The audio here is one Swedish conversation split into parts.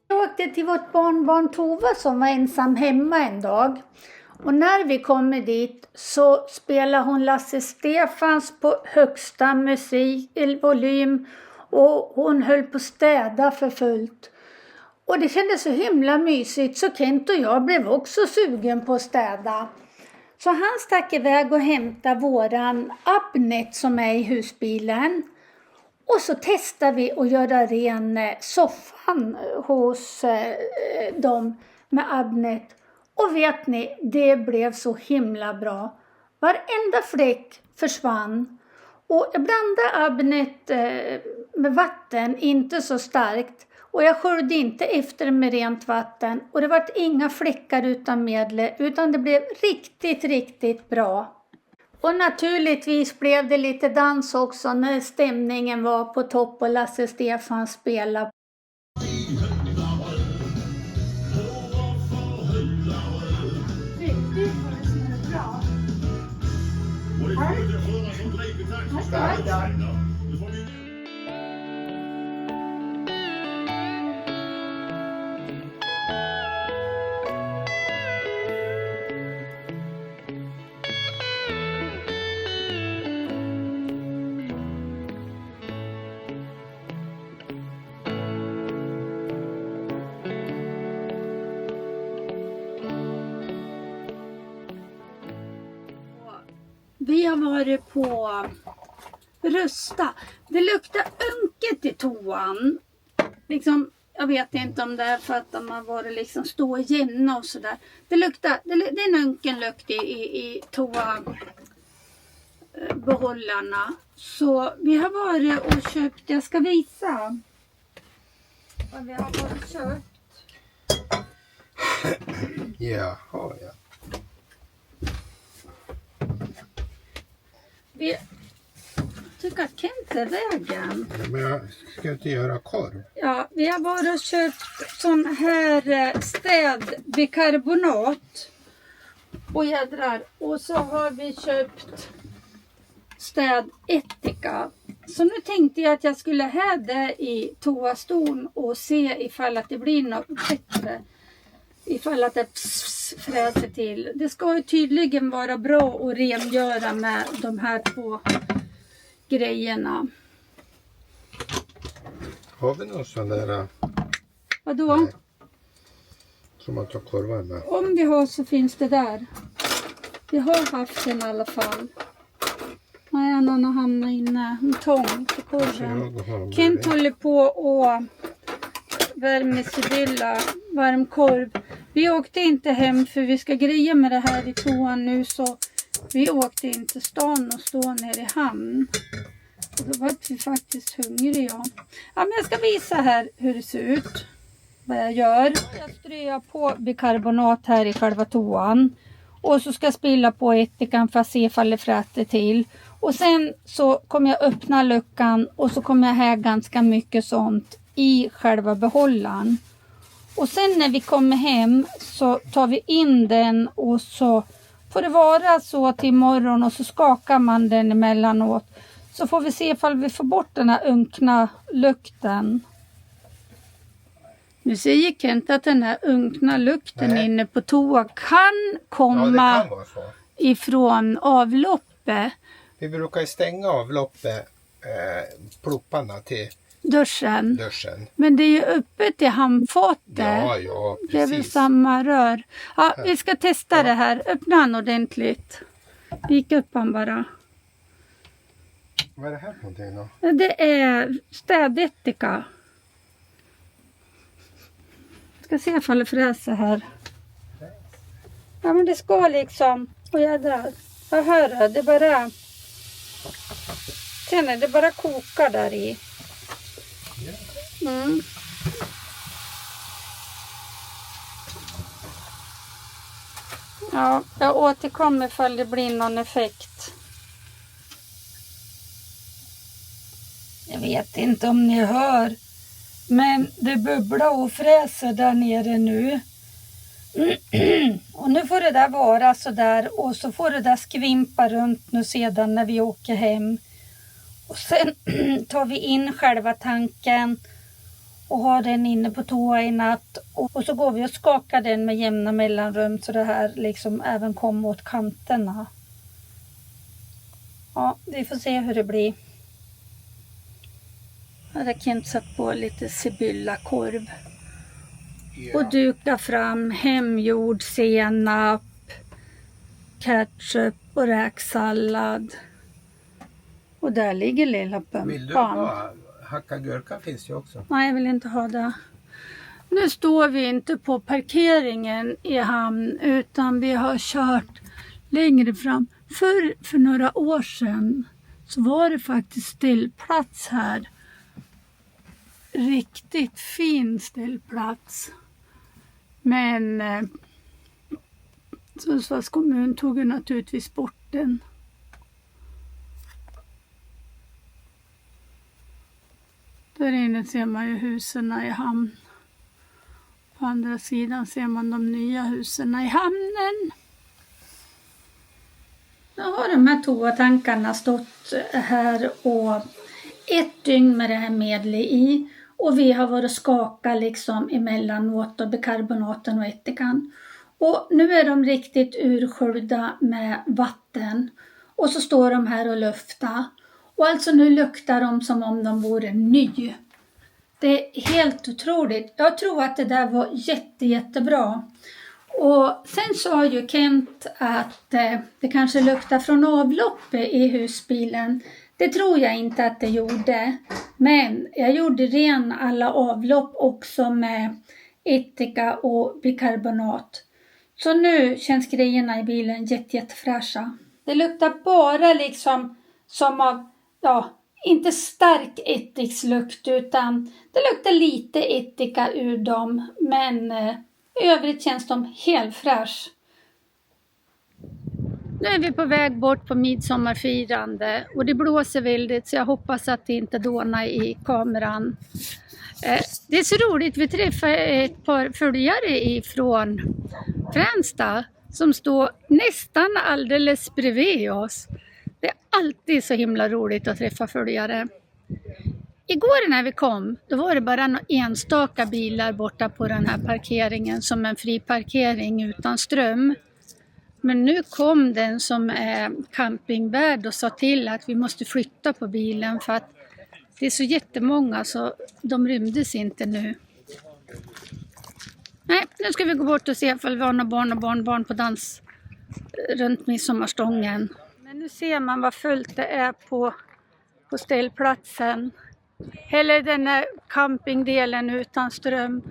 Jag åkte till vårt barnbarn Tova som var ensam hemma en dag. Och när vi kommer dit så spelar hon Lasse Stefans på högsta volym. Och hon höll på att städa för fullt. Och det kändes så himla mysigt så Kent och jag blev också sugen på att städa. Så han stack iväg och hämtade våran Abnet som är i husbilen. Och så testar vi att göra ren soffan hos dem med Abnet. Och vet ni, det blev så himla bra. Varenda fläck försvann. Och jag blandade Abnet med vatten, inte så starkt. Och jag sköljde inte efter med rent vatten. Och det var inga fläckar utan medel, utan det blev riktigt, riktigt bra. Och naturligtvis blev det lite dans också när stämningen var på topp och Lasse Stefan spelade. Vi har varit på Rusta. Det luktar unket i toan. Liksom, jag vet inte om det är för att de har varit liksom stå igen och sådär. Det är en unken lukt i toabehållarna. Så vi har varit och köpt, jag ska visa vad vi har varit och köpt. Ja. Vi tycker att Kent är vägen. Ja, men jag ska inte göra korv. Ja, vi har varit och köpt sån här städbikarbonat. Och jädrar. Och så har vi köpt städättika. Så nu tänkte jag att jag skulle ha det i toastorn och se ifall att det blir något bättre. Ifall att det fräser till. Det ska ju tydligen vara bra att rengöra med de här två grejerna. Har vi någon sån där? Vadå? Nej, som man tar korvar med. Om vi har så finns det där. Vi har haft den i alla fall. Nej, en annan hamnar inne. En tång till korven. Kent håller på och värmer Sibylla varmkorv. Vi åkte inte hem för vi ska greja med det här i toan nu, så vi åkte inte stan och stå nere i hamn. Och då var vi faktiskt hungriga. Ja, men jag ska visa här hur det ser ut. Vad jag gör. Jag ströar på bikarbonat här i själva toan. Och så ska jag spilla på ättikan för att se ifall det fräter till. Och sen så kommer jag öppna luckan och så kommer jag ha ganska mycket sånt i själva behållaren. Och sen när vi kommer hem så tar vi in den och så får det vara så till imorgon och så skakar man den emellanåt. Så får vi se ifall vi får bort den här unkna lukten. Nu säger Kent att den här unkna lukten inne på toa kan komma ifrån avloppet. Vi brukar stänga avloppet, plopparna till duschen. duschen. Men det är ju öppet i handfatet. Ja, precis. Det är väl samma rör. Ja, vi ska testa det här. Öppna han ordentligt. Vika upp han bara. Vad är det här för någonting då? Det är städättika. Ska se ifall det fräser här. Ja, men det ska liksom... Och jädrar. Jag hör det bara... Känner det bara kokar där i. Mm. Ja, jag återkommer ifall det blir någon effekt. Jag vet inte om ni hör, men det bubblar och fräser där nere nu. Och nu får det där vara så där, och så får det där skvimpa runt nu sedan när vi åker hem. Och sen tar vi in själva tanken och har den inne på toa i natt. Och så går vi och skakar den med jämna mellanrum så det här liksom även kommer åt kanterna. Ja, vi får se hur det blir. Jag hade Kent satt på lite Sibylla-korv. Och duka fram hemgjord senap, ketchup och räksallad. Och där ligger lilla pumpan. Vill du ha hacka gurka finns ju också. Nej, jag vill inte ha det. Nu står vi inte på parkeringen i hamn utan vi har kört längre fram. För några år sedan så var det faktiskt ställplats här. Riktigt fin ställplats. Men Sundsvalls kommun tog ju naturligtvis bort den. Där inne ser man ju husen i hamn. På andra sidan ser man de nya husen i hamnen. Nu har de här toatankarna stått här och ett dygn med det här medlet i. Och vi har varit skaka liksom emellanåt och bikarbonaten och ättikan. Och nu är de riktigt urskölda med vatten. Och så står de här och luftar. Och alltså nu luktar de som om de vore ny. Det är helt otroligt. Jag tror att det där var jättebra. Och sen sa ju Kent att det kanske luktar från avloppet i husbilen. Det tror jag inte att det gjorde. Men jag gjorde ren alla avlopp också med ättika och bikarbonat. Så nu känns grejerna i bilen jättefräscha. Det luktar bara liksom som av, ja, inte stark ättikslukt utan det luktar lite ättika ur dem. Men i övrigt känns de helt fräsch. Nu är vi på väg bort på midsommarfirande och det blåser väldigt så jag hoppas att det inte dånar i kameran. Det är så roligt, vi träffar ett par följare ifrån Fränsta som står nästan alldeles bredvid oss. Det är alltid så himla roligt att träffa följare. Igår när vi kom, då var det bara några enstaka bilar borta på den här parkeringen som en fri parkering utan ström. Men nu kom den som är campingvärd och sa till att vi måste flytta på bilen för att det är så jättemånga så de rymdes inte nu. Nej, nu ska vi gå bort och se ifall vi har några barn och barnbarn på dans runt midsommarstången. Men nu ser man vad fullt det är på ställplatsen. Eller den här campingdelen utan ström.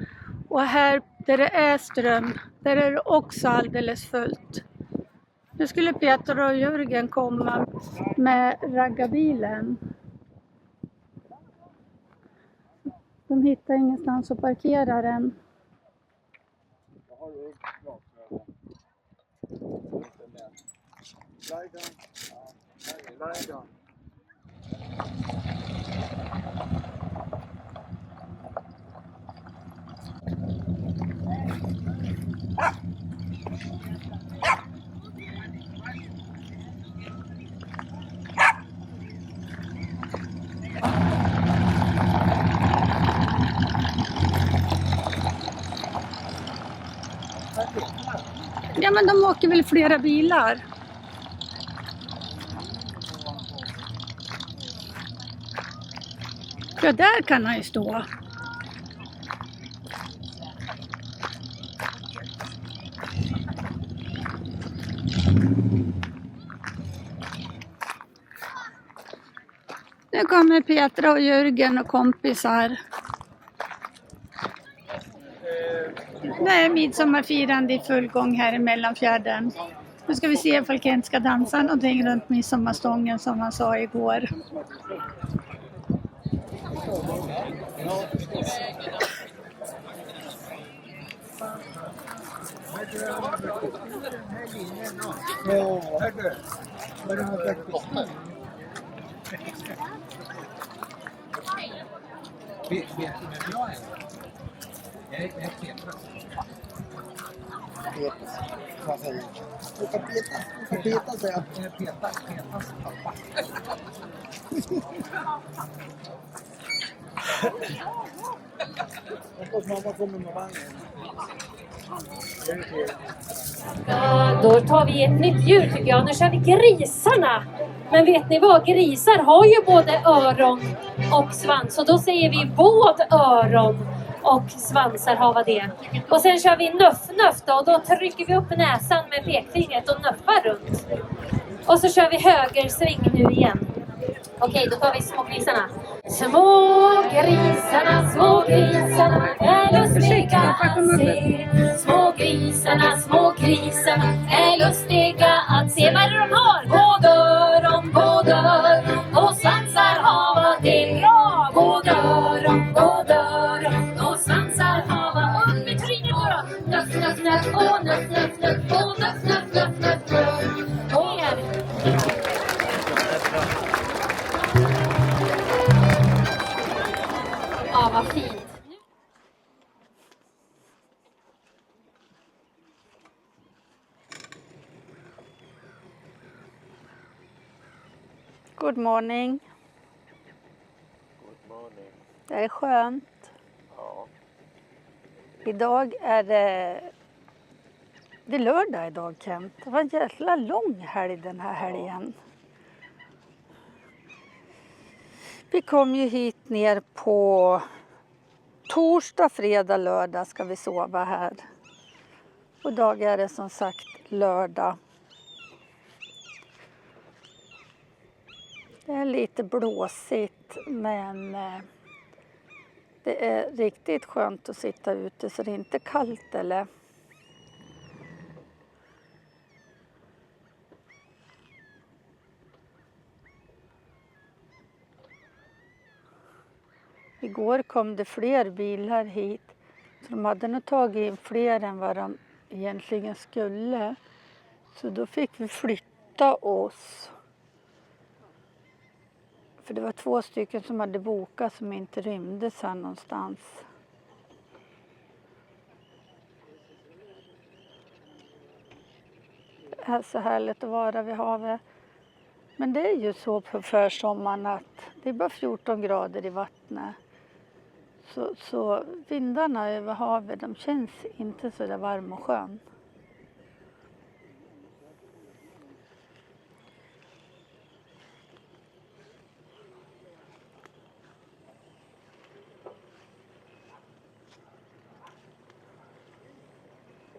Och här där det är ström, där är det också alldeles fullt. Nu skulle Peter och Jörgen komma med raggarbilen. De hittar ingenstans att parkera den. Ja, men de åker väl flera bilar. Ja, där kan han ju stå. Nu kommer Petra och Jörgen och kompisar. Nej, midsommarfirande i full gång här i Mellanfjärden. Nu ska vi se ifall Kent ska dansa någonting runt midsommarstången som han sa igår. Vad säger du? Du kan peta säger jag. Petas pappa. Hoppas mamma kommer med vagnen. Då tar vi ett nytt djur tycker jag. Nu kör vi grisarna. Men vet ni vad? Grisar har ju både öron och svans. Och då säger vi både öron och svansar har det. Och sen kör vi nuff då. Och då trycker vi upp näsan med pekfingret och nuffar runt. Och så kör vi högersving nu igen. Okej, då tar vi smågrisarna. Smågrisarna är lustiga att se. Smågrisarna är lustiga att se. Vad är det de har? Både öron och svansar har det bra. Både öron och svansar har upp i trynet på dem. Nuff, nuff, nuff, och nuff, nuff, nuff, och nuff, nuff, nuff, nuff, nuff. Och igen. Ja, vad fint. Good morning. Good morning. Det är skönt. Ja. Idag är det är lördag idag, Kent. Det var en jävla lång helg den här helgen. Vi kom ju hit ner på torsdag, fredag, lördag ska vi sova här. Och idag är det som sagt lördag. Det är lite blåsigt men det är riktigt skönt att sitta ute så det är inte kallt eller. Igår kom det fler bilar hit. Så de hade nog tagit in fler än vad de egentligen skulle. Så då fick vi flytta oss. För det var 2 stycken som hade bokat som inte rymdes här någonstans. Det är så härligt att vara vid havet. Men det är ju så på försommaren att det är bara 14 grader i vattnet. Så vindarna över havet, de känns inte så där varm och skön.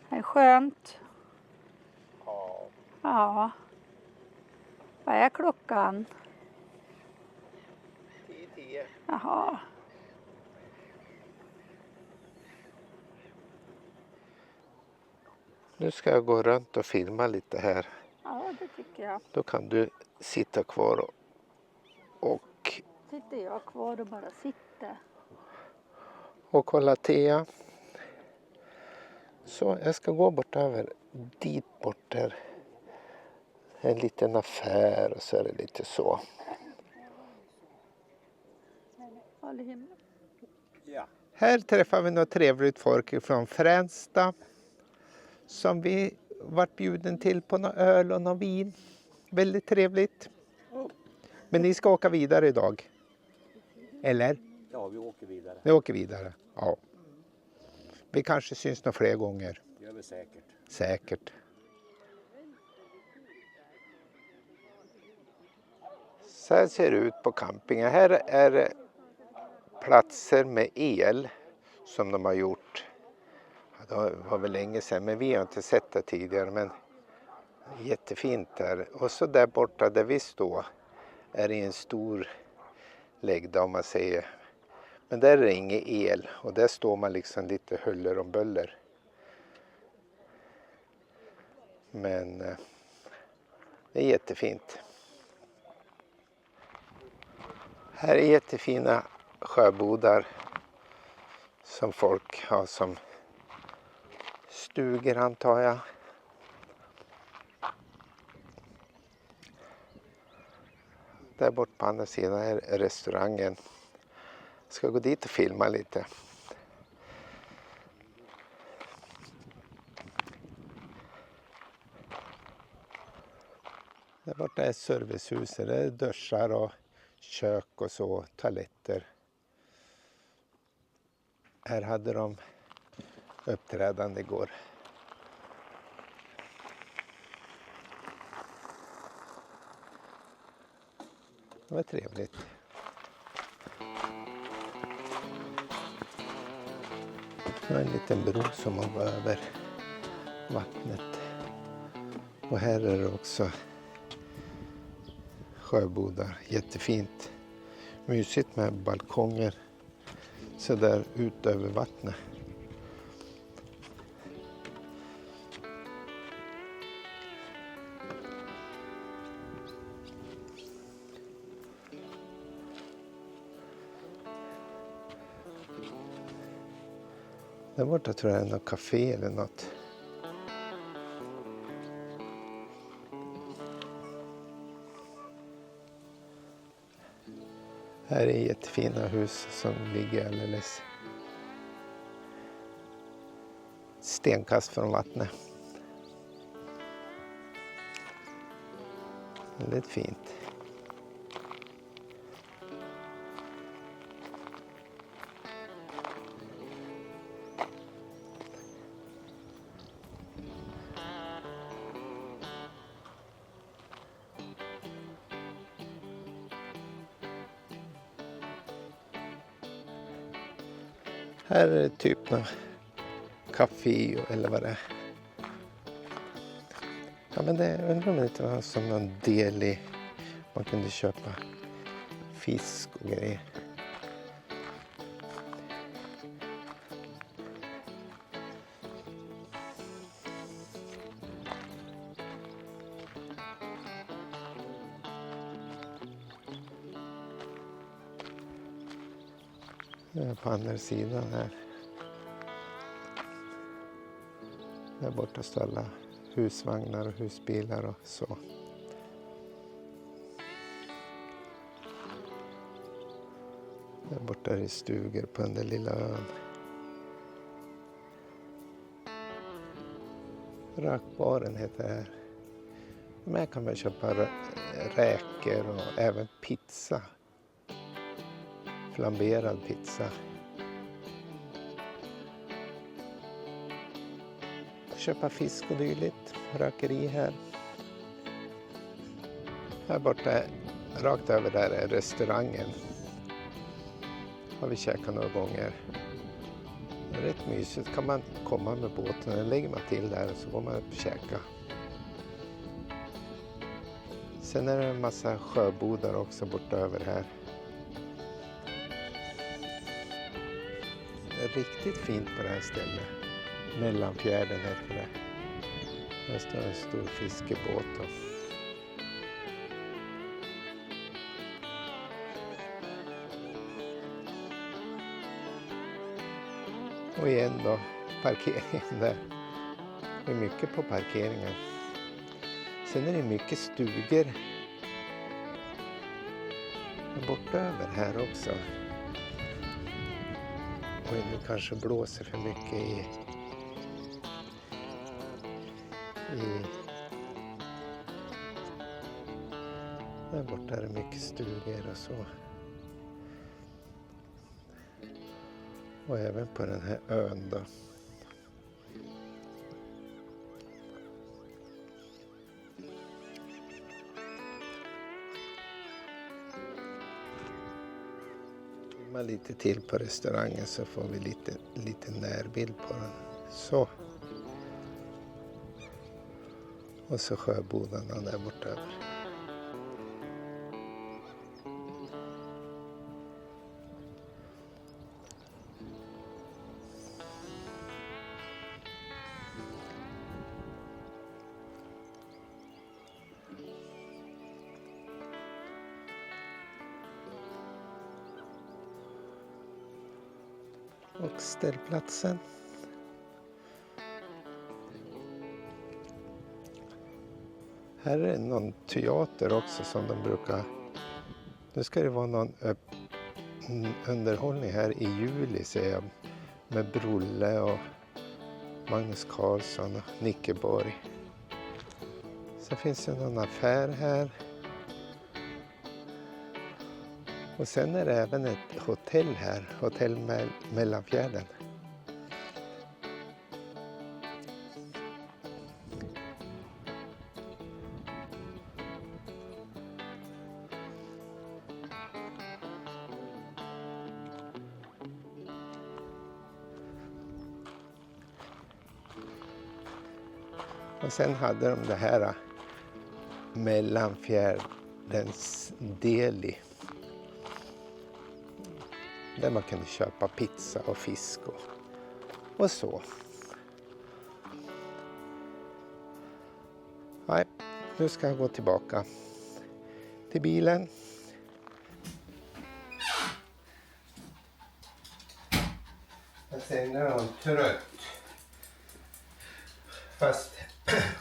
Det är skönt. Ja. Ja. Vad är klockan? 10. Jaha. Nu ska jag gå runt och filma lite här. Ja, det tycker jag. Då kan du sitta kvar och Sitter jag kvar och bara sitter. kolla Thea. Så jag ska gå bort över dit bort där. En liten affär och så är det lite så. Ja. Här träffar vi något trevligt folk från Fränsta. Som vi varit bjuden till på någon öl och någon vin. Väldigt trevligt. Men ni ska åka vidare idag. Eller? Ja, vi åker vidare. Ni åker vidare, ja. Vi kanske syns några fler gånger. Det gör vi säkert. Säkert. Så här ser det ut på campingen. Här är det platser med el som de har gjort. Ja, det var väl länge sedan men vi har inte sett det tidigare. Men jättefint där. Och så där borta där vi står är det en stor läggda om man säger. Men där är det ingen el och där står man liksom lite huller om buller. Men det är jättefint. Här är jättefina sjöbodar som folk har som stugor, antar jag. Där bort på andra sidan är restaurangen. Jag ska gå dit och filma lite. Där borta är servicehuset. Det är duschar och kök och så, toaletter. Här hade de uppträdande igår. Det var trevligt. Det var en liten bro som man går över vattnet. Och här är det också sjöbodar. Jättefint. Mysigt med balkonger så där ut över vattnet. Där borta tror jag är något café eller något. Här är jättefina hus som ligger alldeles stenkast från vattnet. Väldigt fint. Här är det typ någon kafé eller vad det är. Ja, men det undrar om det inte var som någon del i man kunde köpa fisk och grejer. På andra sidan här. Där borta står alla husvagnar och husbilar och så. Där borta är det stugor på den där lilla ön. Rakbaren heter det här. Men här kan man köpa räkor och även pizza. Flamberad pizza. Köpa fisk och dylikt. Rökeri här. Här borta, rakt över där är restaurangen. Har vi käkat några gånger. Det är rätt mysigt. Kan man komma med båten. Den lägger man till där och så går man upp och käka. Sen är det en massa sjöbodar också borta över här. Det är riktigt fint på det här stället. Mellanfjärden heter det. Där står en stor fiskebåt. Och igen då, parkeringen där. Det är mycket på parkeringen. Sen är det mycket stugor. Borta över här också. Och nu kanske blåser för mycket i där borta är det mycket stugor och så. Och även på den här ön då. Lite till på restaurangen så får vi lite närbild på den. Så. Och så sjöbodarna där borta över. Och ställplatsen. Här är någon teater också som de brukar... Nu ska det vara någon underhållning här i juli, ser jag. Med Brolle och Magnus Carlsson och Nicke Borg. Så finns det någon affär här. Och sen är det även ett hotell här. Hotell Mellanfjärden. Och sen hade de det här Mellanfjärdens deli. Där man kunde köpa pizza och fisk och så. Nej, nu ska jag gå tillbaka till bilen. Jag ser nu är hon trött. Fast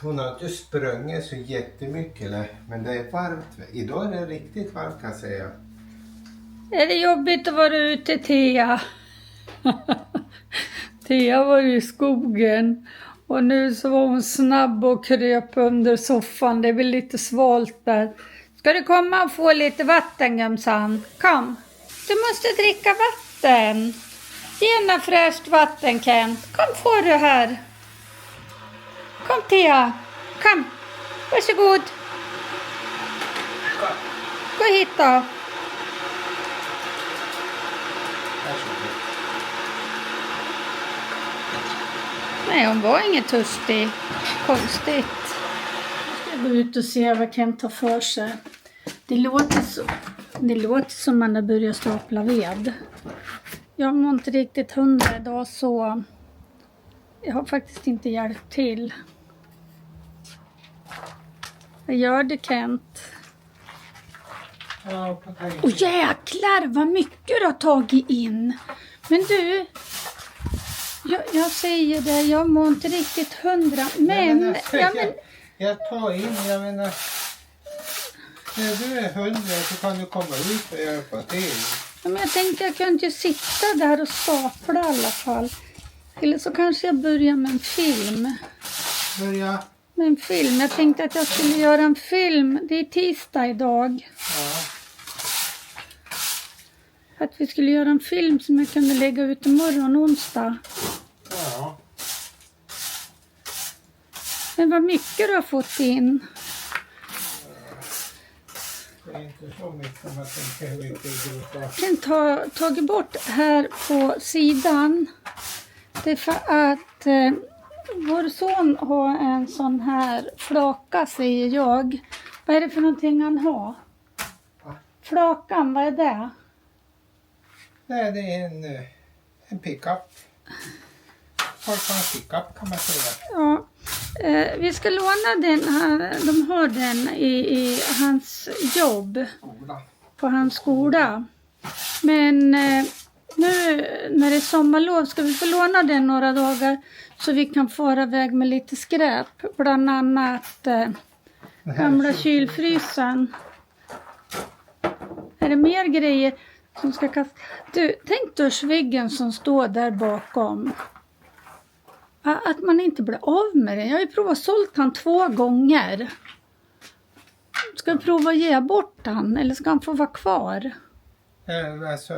hon har inte sprungit så jättemycket, men det är varmt. Idag är det riktigt varmt, kan jag säga. Är det jobbigt att vara ute, Thea? Thea var i skogen och nu så var hon snabb och kröp under soffan. Det är väl lite svalt där. Ska du komma och få lite vatten, Gumsan? Kom. Du måste dricka vatten. Gärna fräscht vatten, Kent. Kom, får du här. Kom, Thea. Kom. Varsågod. Gå hit då. Nej, hon var inget törstig. Konstigt. Jag ska gå ut och se vad Kent tar för sig. Det låter som man har börjat stapla ved. Jag mår inte riktigt 100 idag, så jag har faktiskt inte hjälpt till. Vad gör det, Kent? Åh jäklar, vad mycket du har tagit in. Men du, jag säger det, jag mår inte riktigt 100. Men, jag tar in, jag menar, när du är 100 så kan du komma ut och hjälpa till. Ja, men jag tänkte jag kunde ju sitta där och stapla i alla fall. Eller så kanske jag börjar med en film. Börja? Med en film. Jag tänkte att jag skulle göra en film. Det är tisdag idag. Ja. Att vi skulle göra en film som jag kunde lägga ut imorgon onsdag. Ja. Men vad mycket du har fått in. Det är inte så mycket som jag tänker hur mycket det går. Jag kan tagit bort här på sidan. Det är för att vår son har en sån här flaka, säger jag. Vad är det för någonting han har? Va? Flakan, vad är det? Nej, det är en pickup. Folk har en pickup, kan man säga. Ja, vi ska låna den här. De har den i hans jobb. Skola. På hans skola. Men nu när det är sommarlov ska vi få låna den några dagar så vi kan fara iväg med lite skräp. Bland annat gamla kylfrysen. Är det mer grejer som ska kastas? Du, tänk duschväggen som står där bakom. Att man inte blir av med den. Jag har ju provat sålt han 2 gånger. Ska vi prova att ge bort han? Eller ska han få vara kvar? Alltså,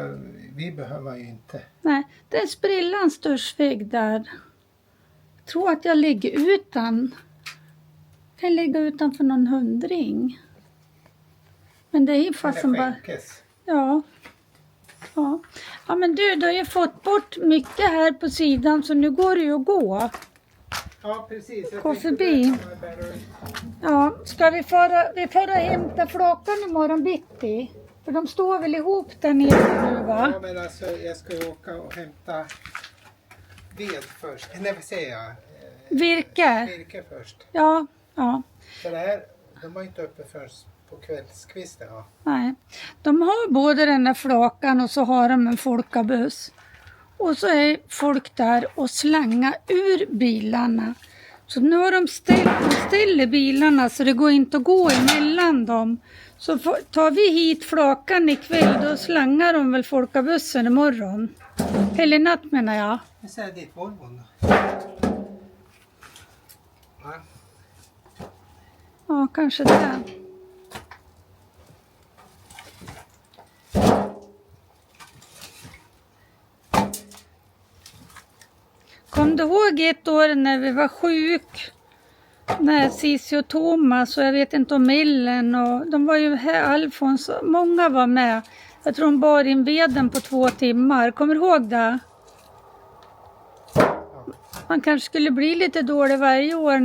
vi behöver ju inte. Nej, det är en sprillans duschvägg där. Jag tror att jag lägger ut den. Jag kan lägga ut den för någon 100. Men det är ju fast som bara... Ja. Ja, men du har ju fått bort mycket här på sidan så nu går det ju att gå. Ja, precis. Gå förbi. Ja, ska vi får hämta flakan imorgon bitti? För de står väl ihop där nere nu, va? Ja, men alltså jag ska ju åka och hämta ved först. Nej, vad säger jag? Virke först. Ja. Så det här, de var inte uppe först på kvällskvisten, va? Nej. De har både den där flakan och så har de en folkabuss. Och så är folk där och slangar ur bilarna. Så nu har de ställer bilarna så det går inte att gå emellan dem. Så tar vi hit flakan ikväll, då slangar de väl folkabussen imorgon. Eller natt menar jag. Jag säger ditt Volvo då. Ja, kanske det. Kom du ihåg ett år när vi var sjuk? När Cissi och Thomas och jag vet inte om Ellen och de var ju här, Alfons, många var med. Jag tror de bar in veden på 2 timmar. Kommer du ihåg det? Man kanske skulle bli lite dålig varje år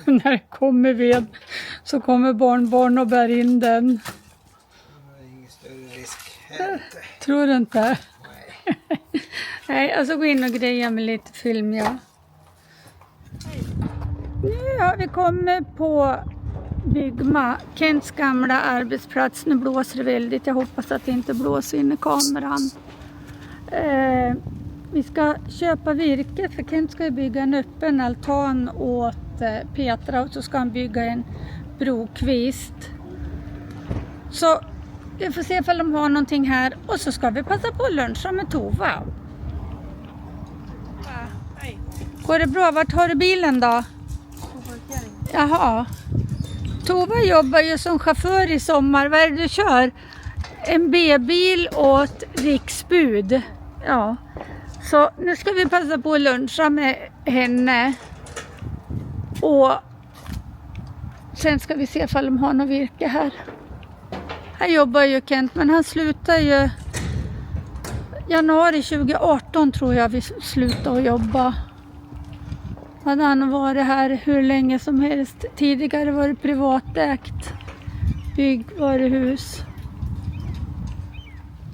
när det kommer ved. Så kommer barnbarn och bär in den. Det är ingen större risk. Tror du inte? Nej, alltså gå in och greja med lite film, ja. Nu har vi kommit på Byggma, Kents gamla arbetsplats. Nu blåser det väldigt, jag hoppas att det inte blåser in i kameran. Vi ska köpa virke för Kent ska bygga en öppen altan åt Petra och så ska han bygga en brokvist. Så vi får se ifall de har någonting här och så ska vi passa på lunch med Tova. Går det bra? Vart har du bilen då? Jaha. Tova jobbar ju som chaufför i sommar. Vad är det du kör? En B-bil åt Riksbud. Ja. Så nu ska vi passa på att luncha med henne. Och sen ska vi se ifall de har något virke här. Här jobbar ju Kent, men han slutar ju januari 2018 tror jag vi slutar att jobba. Hade han varit här hur länge som helst. Tidigare var det privatägt byggvaruhus.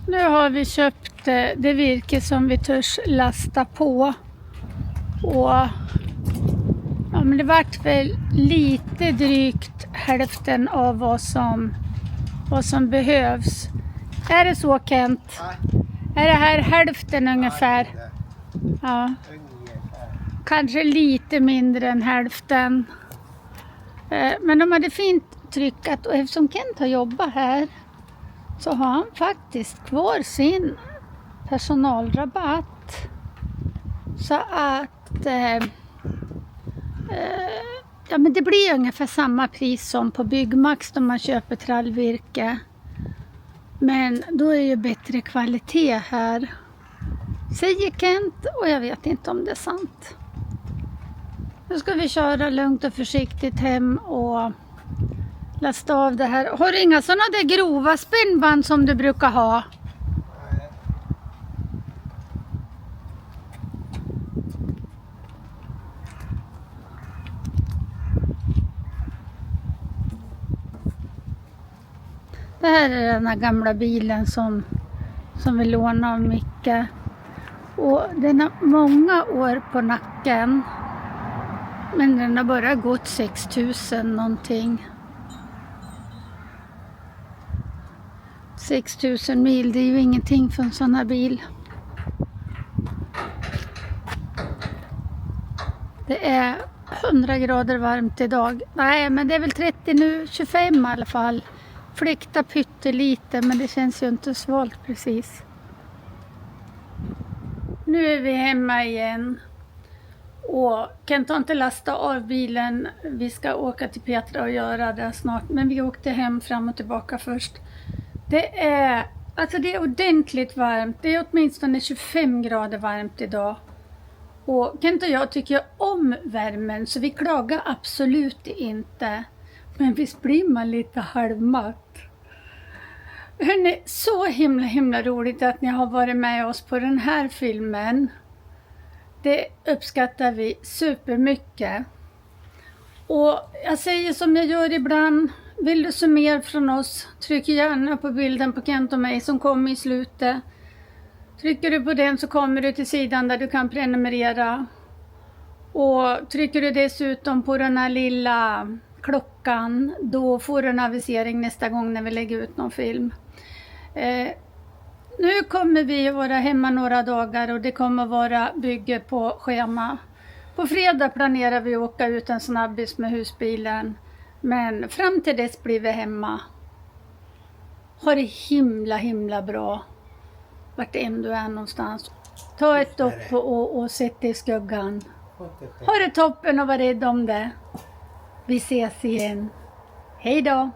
Nu har vi köpt det virke som vi törs lasta på. Och ja, men det vart väl lite drygt hälften av vad som behövs. Är det så, Kent? Är det här hälften ungefär? Ja. Kanske lite mindre än hälften. Men de hade fint tryckat och eftersom Kent har jobbat här så har han faktiskt kvar sin personalrabatt. Så att ja, men det blir ungefär samma pris som på Byggmax då man köper trallvirke. Men då är ju bättre kvalitet här. Säger Kent och jag vet inte om det är sant. Nu ska vi köra lugnt och försiktigt hem och lasta av det här. Har du inga sådana där grova spännband som du brukar ha? Det här är den här gamla bilen som vi lånade av Micke. Och den har många år på nacken. Men den har bara gått 6000 någonting. 6000 mil, det är ju ingenting för en sån här bil. Det är 100 grader varmt idag. Nej, men det är väl 30 nu, 25 i alla fall. Fläkta pyttelite, men det känns ju inte svalt precis. Nu är vi hemma igen. Och Kent har inte lastat av bilen. Vi ska åka till Petra och göra det snart. Men vi åkte hem fram och tillbaka först. Det är ordentligt varmt. Det är åtminstone 25 grader varmt idag. Och Kent och jag tycker om värmen så vi klagar absolut inte. Men visst blir man lite halvmatt. Hörrni, så himla roligt att ni har varit med oss på den här filmen. Det uppskattar vi supermycket. Och jag säger som jag gör ibland. Vill du se mer från oss? Tryck gärna på bilden på Kent och mig som kommer i slutet. Trycker du på den så kommer du till sidan där du kan prenumerera. Och trycker du dessutom på den här lilla klockan, då får du en avisering nästa gång när vi lägger ut någon film. Nu kommer vi vara hemma några dagar och det kommer vara bygge på schema. På fredag planerar vi att åka ut en snabbis med husbilen. Men fram till dess blir vi hemma. Ha det himla bra. Vart än du är någonstans. Ta ett dopp och sätt dig i skuggan. Ha det toppen och var rädd om det. Vi ses igen. Hej då!